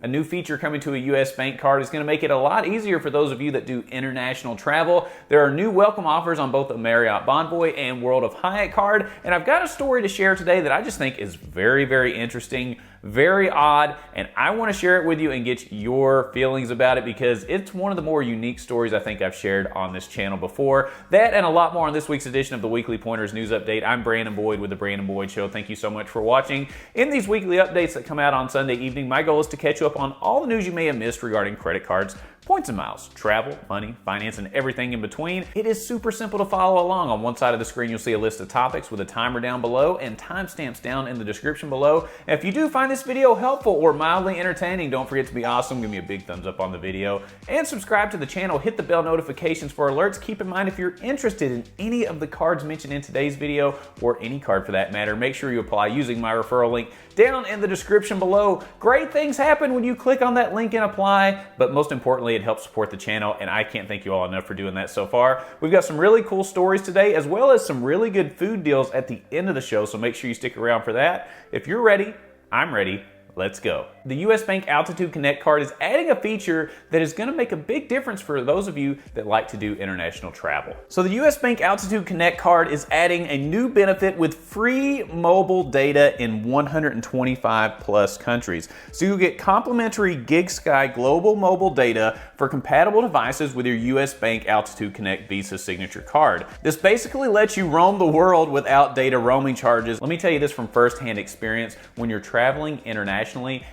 A new feature coming to a US bank card is going to make it a lot easier for those of you that do international travel. There are new welcome offers on both the Marriott Bonvoy and World of Hyatt card, and I've got a story to share today that I just think is very, very interesting, very odd, and I want to share it with you and get your feelings about it because it's one of the more unique stories I think I've shared on this channel before. That and a lot more on this week's edition of the Weekly Pointers News Update. I'm Brandon Boyd with The Brandon Boyd Show. Thank you so much for watching. In these weekly updates that come out on Sunday evening, my goal is to catch you up on all the news you may have missed regarding credit cards, points and miles, travel, money, finance, and everything in between. It is super simple to follow along. On one side of the screen, you'll see a list of topics with a timer down below and timestamps down in the description below. And if you do find this video helpful or mildly entertaining, don't forget to be awesome. Give me a big thumbs up on the video and subscribe to the channel. Hit the bell notifications for alerts. Keep in mind, if you're interested in any of the cards mentioned in today's video, or any card for that matter, make sure you apply using my referral link down in the description below. Great things happen when you click on that link and apply, but most importantly, it helps support the channel, and I can't thank you all enough for doing that so far. We've got some really cool stories today, as well as some really good food deals at the end of the show, so make sure you stick around for that. If you're ready, I'm ready. Let's go. The US Bank Altitude Connect card is adding a feature that is going to make a big difference for those of you that like to do international travel. So the US Bank Altitude Connect card is adding a new benefit with free mobile data in 125 plus countries. So you'll get complimentary GigSky global mobile data for compatible devices with your US Bank Altitude Connect Visa signature card. This basically lets you roam the world without data roaming charges. Let me tell you this from firsthand experience. When you're traveling internationally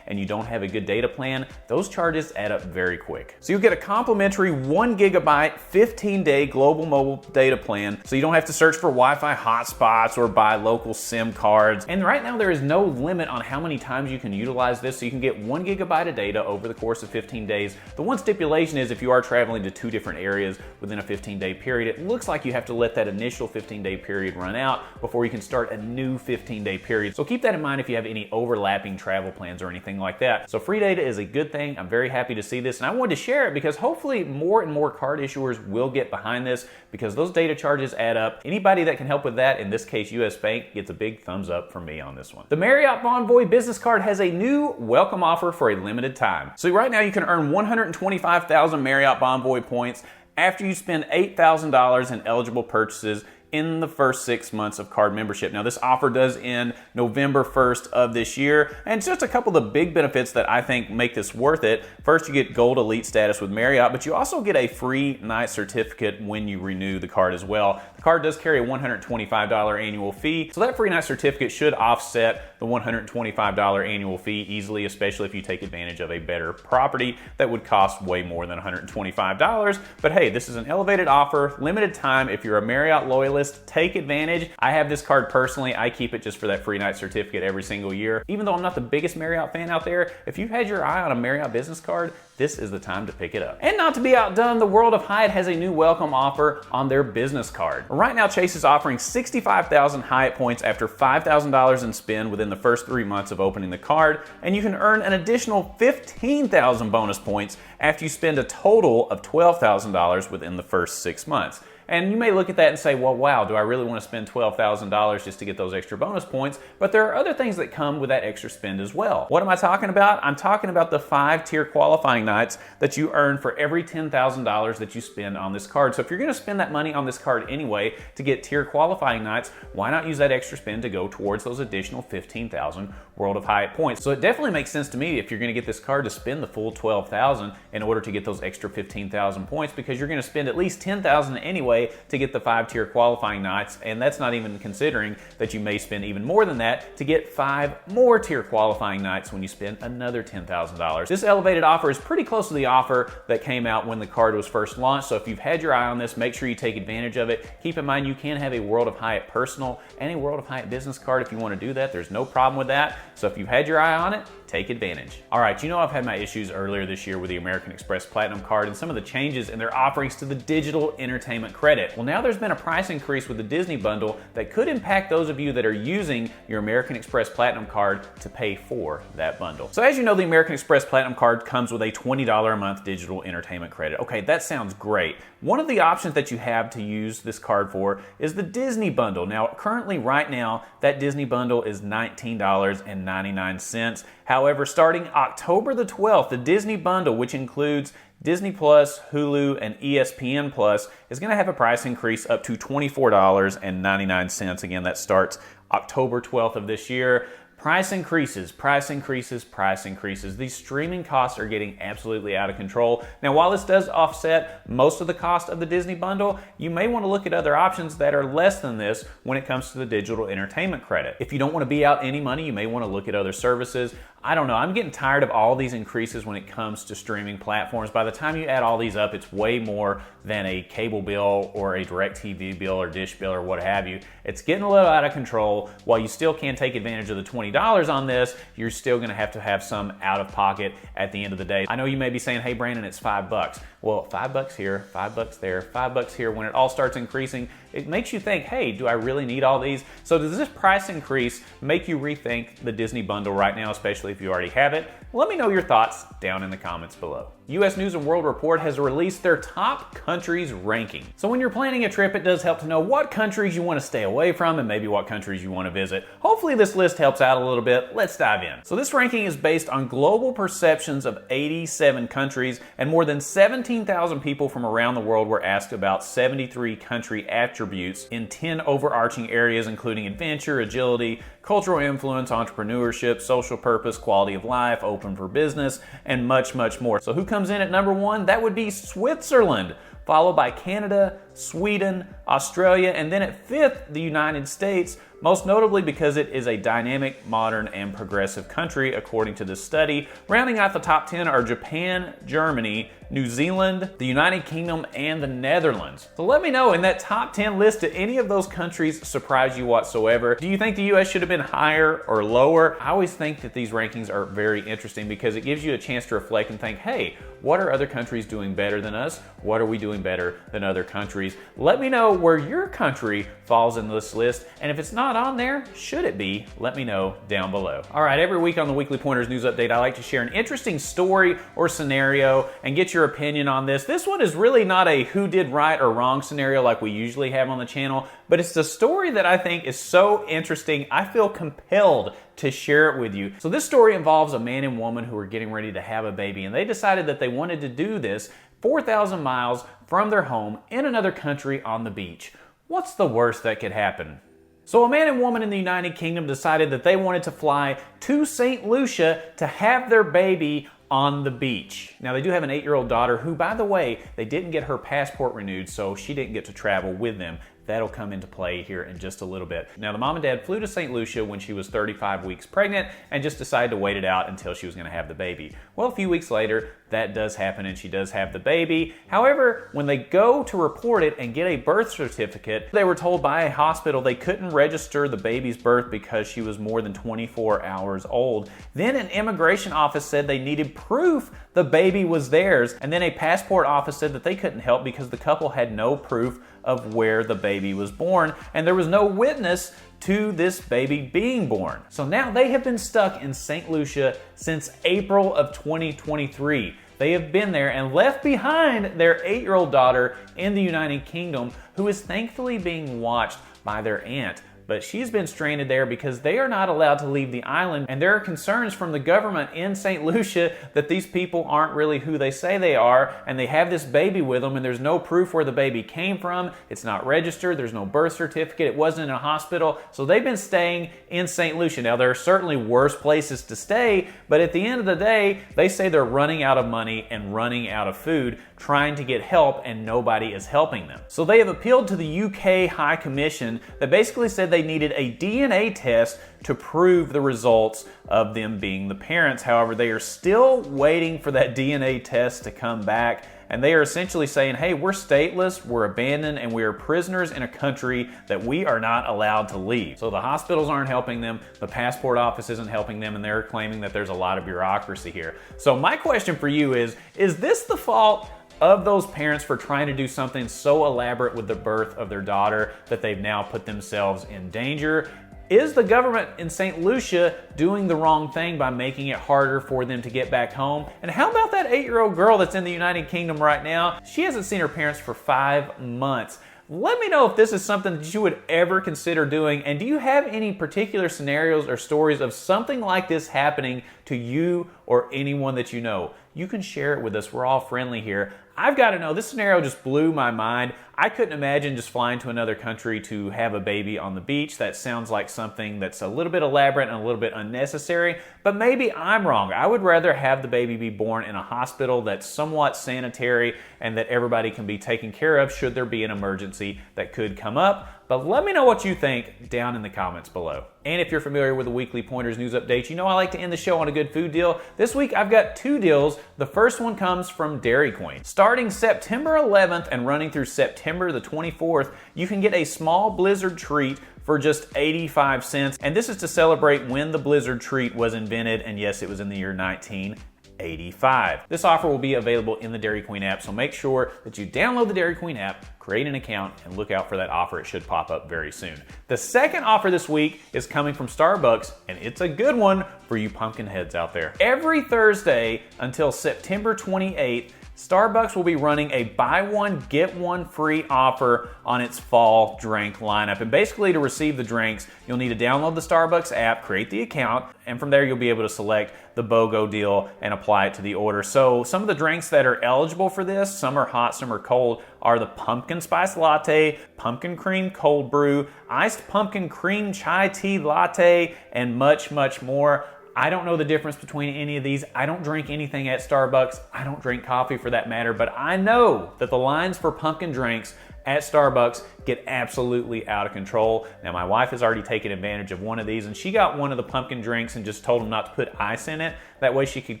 and you don't have a good data plan, those charges add up very quick. So you'll get a complimentary 1 gigabyte, 15-day global mobile data plan, so you don't have to search for Wi-Fi hotspots or buy local SIM cards. And right now there is no limit on how many times you can utilize this, so you can get 1 gigabyte of data over the course of 15 days. The one stipulation is if you are traveling to 2 different areas within a 15-day period, it looks like you have to let that initial 15-day period run out before you can start a new 15-day period. So keep that in mind if you have any overlapping travel plans or anything like that. So free data is a good thing. I'm very happy to see this, and I wanted to share it because hopefully more and more card issuers will get behind this because those data charges add up. Anybody that can help with that, in this case US Bank, gets a big thumbs up from me on this one. The Marriott Bonvoy business card has a new welcome offer for a limited time. So right now you can earn 125,000 Marriott Bonvoy points after you spend $8,000 in eligible purchases in the first 6 months of card membership. Now this offer does end November 1st of this year, and it's just a couple of the big benefits that I think make this worth it. First, you get Gold Elite status with Marriott, but you also get a free night certificate when you renew the card as well. The card does carry a $125 annual fee, so that free night certificate should offset the $125 annual fee easily, especially if you take advantage of a better property that would cost way more than $125. But hey, this is an elevated offer, limited time. If you're a Marriott loyalist, take advantage. I have this card personally. I keep it just for that free night certificate every single year. Even though I'm not the biggest Marriott fan out there, if you've had your eye on a Marriott business card, this is the time to pick it up. And not to be outdone, the World of Hyatt has a new welcome offer on their business card. Right now, Chase is offering 65,000 Hyatt points after $5,000 in spend within the first 3 months of opening the card, and you can earn an additional 15,000 bonus points after you spend a total of $12,000 within the first 6 months. And you may look at that and say, well, wow, do I really want to spend $12,000 just to get those extra bonus points? But there are other things that come with that extra spend as well. What am I talking about? I'm talking about the 5-tier qualifying nights that you earn for every $10,000 that you spend on this card. So if you're going to spend that money on this card anyway to get tier qualifying nights, why not use that extra spend to go towards those additional 15,000 World of Hyatt points? So it definitely makes sense to me if you're going to get this card to spend the full 12,000 in order to get those extra 15,000 points, because you're going to spend at least 10,000 anyway to get the 5-tier qualifying nights, and that's not even considering that you may spend even more than that to get 5 more tier qualifying nights when you spend another $10,000. This elevated offer is pretty close to the offer that came out when the card was first launched, so if you've had your eye on this, make sure you take advantage of it. Keep in mind you can have a World of Hyatt personal and a World of Hyatt business card if you want to do that. There's no problem with that. So if you've had your eye on it, take advantage. All right, you know I've had my issues earlier this year with the American Express Platinum card and some of the changes in their offerings to the digital entertainment credit. Well, now there's been a price increase with the Disney bundle that could impact those of you that are using your American Express Platinum card to pay for that bundle. So as you know, the American Express Platinum card comes with a $20 a month digital entertainment credit. Okay, that sounds great. One of the options that you have to use this card for is the Disney bundle. Now, currently right now, that Disney bundle is $19.99. However, starting October the 12th, the Disney bundle, which includes Disney Plus, Hulu, and ESPN Plus, is going to have a price increase up to $24.99. Again, that starts October 12th of this year. Price increases, price increases, price increases. These streaming costs are getting absolutely out of control. Now, while this does offset most of the cost of the Disney bundle, you may want to look at other options that are less than this when it comes to the digital entertainment credit. If you don't want to be out any money, you may want to look at other services. I don't know, I'm getting tired of all these increases when it comes to streaming platforms. By the time you add all these up, it's way more than a cable bill or a DirecTV bill or Dish bill or what have you. It's getting a little out of control. While you still can take advantage of the $20 on this, you're still gonna have to have some out of pocket at the end of the day. I know you may be saying, hey Brandon, it's $5. Well, $5 here, $5 there, $5 here. When it all starts increasing, it makes you think, hey, do I really need all these? So does this price increase make you rethink the Disney bundle right now, especially if you already have it? Let me know your thoughts down in the comments below. U.S. News & World Report has released their top countries ranking. So when you're planning a trip, it does help to know what countries you want to stay away from and maybe what countries you want to visit. Hopefully this list helps out a little bit. Let's dive in. So this ranking is based on global perceptions of 87 countries, and more than 17,000 people from around the world were asked about 73 country attributes in 10 overarching areas, including adventure, agility, cultural influence, entrepreneurship, social purpose, quality of life, open for business, and much, much more. So who comes in at number one? That would be Switzerland, followed by Canada, Sweden, Australia, and then at fifth, the United States, most notably because it is a dynamic, modern, and progressive country, according to this study. Rounding out the top 10 are Japan, Germany, New Zealand, the United Kingdom, and the Netherlands. So let me know, in that top 10 list, did any of those countries surprise you whatsoever? Do you think the US should have been higher or lower? I always think that these rankings are very interesting because it gives you a chance to reflect and think, hey, what are other countries doing better than us? What are we doing better than other countries? Let me know where your country falls in this list, and if it's not on there, should it be? Let me know down below. All right, every week on the Weekly Pointers News Update, I like to share an interesting story or scenario and get your opinion on this. This one is really not a who did right or wrong scenario like we usually have on the channel, but it's a story that I think is so interesting, I feel compelled to share it with you. So this story involves a man and woman who are getting ready to have a baby, and they decided that they wanted to do this 4,000 miles from their home in another country on the beach. What's the worst that could happen? So a man and woman in the United Kingdom decided that they wanted to fly to St. Lucia to have their baby on the beach. Now they do have an 8-year-old daughter who, by the way, they didn't get her passport renewed, so she didn't get to travel with them. That'll come into play here in just a little bit. Now the mom and dad flew to St. Lucia when she was 35 weeks pregnant and just decided to wait it out until she was gonna have the baby. Well, a few weeks later, that does happen and she does have the baby. However, when they go to report it and get a birth certificate, they were told by a hospital they couldn't register the baby's birth because she was more than 24 hours old. Then an immigration office said they needed proof the baby was theirs, and then a passport office said that they couldn't help because the couple had no proof of where the baby was born, and there was no witness to this baby being born. So now they have been stuck in St. Lucia since April of 2023. They have been there and left behind their 8-year-old daughter in the United Kingdom, who is thankfully being watched by their aunt. But she's been stranded there because they are not allowed to leave the island, and there are concerns from the government in St. Lucia that these people aren't really who they say they are, and they have this baby with them and there's no proof where the baby came from. It's not registered, there's no birth certificate, it wasn't in a hospital, so they've been staying in St. Lucia. Now there are certainly worse places to stay, but at the end of the day, they say they're running out of money and running out of food, trying to get help, and nobody is helping them. So they have appealed to the UK High Commission that basically said they needed a DNA test to prove the results of them being the parents. However, they are still waiting for that DNA test to come back, and they are essentially saying, hey, we're stateless, we're abandoned, and we are prisoners in a country that we are not allowed to leave. So the hospitals aren't helping them, the passport office isn't helping them, and they're claiming that there's a lot of bureaucracy here. So my question for you is this the fault of those parents for trying to do something so elaborate with the birth of their daughter that they've now put themselves in danger. Is the government in St. Lucia doing the wrong thing by making it harder for them to get back home? And how about that 8-year-old girl that's in the United Kingdom right now? She hasn't seen her parents for 5 months. Let me know if this is something that you would ever consider doing, and do you have any particular scenarios or stories of something like this happening to you or anyone that you know? You can share it with us. We're all friendly here. I've got to know, this scenario just blew my mind. I couldn't imagine just flying to another country to have a baby on the beach. That sounds like something that's a little bit elaborate and a little bit unnecessary, but maybe I'm wrong. I would rather have the baby be born in a hospital that's somewhat sanitary and that everybody can be taken care of should there be an emergency that could come up. But let me know what you think down in the comments below. And if you're familiar with the weekly Pointers news updates, you know I like to end the show on a good food deal. This week I've got 2 deals. The first one comes from Dairy Queen. Starting September 11th and running through September the 24th, you can get a small Blizzard treat for just 85 cents. And this is to celebrate when the Blizzard treat was invented. And yes, it was in the year 1985. This offer will be available in the Dairy Queen app, so make sure that you download the Dairy Queen app, create an account, and look out for that offer. It should pop up very soon. The second offer this week is coming from Starbucks, and it's a good one for you pumpkin heads out there. Every Thursday until September 28th, Starbucks will be running a buy one, get one free offer on its fall drink lineup. And basically to receive the drinks, you'll need to download the Starbucks app, create the account, and from there you'll be able to select the BOGO deal and apply it to the order. So some of the drinks that are eligible for this, some are hot, some are cold, are the pumpkin spice latte, pumpkin cream cold brew, iced pumpkin cream chai tea latte, and much, much more. I don't know the difference between any of these. I don't drink anything at Starbucks. I don't drink coffee for that matter, but I know that the lines for pumpkin drinks at Starbucks get absolutely out of control. Now, my wife has already taken advantage of one of these, and she got one of the pumpkin drinks and just told them not to put ice in it. That way she could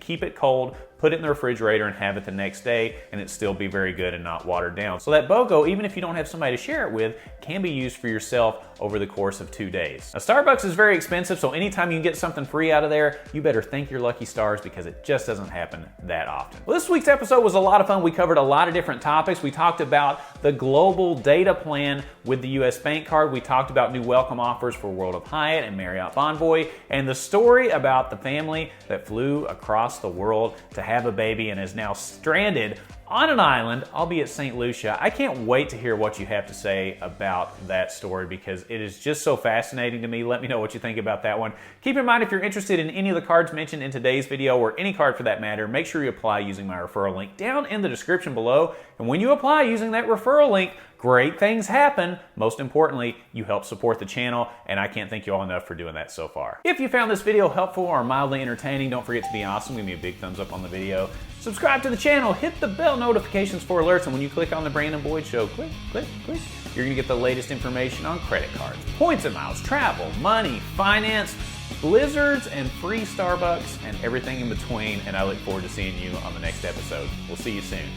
keep it cold, put it in the refrigerator, and have it the next day, and it still be very good and not watered down. So that BOGO, even if you don't have somebody to share it with, can be used for yourself over the course of 2 days. Now, Starbucks is very expensive, so anytime you can get something free out of there, you better thank your lucky stars because it just doesn't happen that often. Well, this week's episode was a lot of fun. We covered a lot of different topics. We talked about the global data plan with the US Bank Card. We talked about new welcome offers for World of Hyatt and Marriott Bonvoy, and the story about the family that flew across the world to have a baby and is now stranded on an island, albeit St. Lucia. I can't wait to hear what you have to say about that story because it is just so fascinating to me. Let me know what you think about that one. Keep in mind, if you're interested in any of the cards mentioned in today's video, or any card for that matter, make sure you apply using my referral link down in the description below. And when you apply using that referral link, great things happen. Most importantly, you help support the channel, and I can't thank you all enough for doing that so far. If you found this video helpful or mildly entertaining, don't forget to be awesome. Give me a big thumbs up on the video. Subscribe to the channel, hit the bell notifications for alerts, and when you click on the Brandon Boyd Show, click, you're gonna get the latest information on credit cards, points and miles, travel, money, finance, blizzards, and free Starbucks, and everything in between, and I look forward to seeing you on the next episode. We'll see you soon.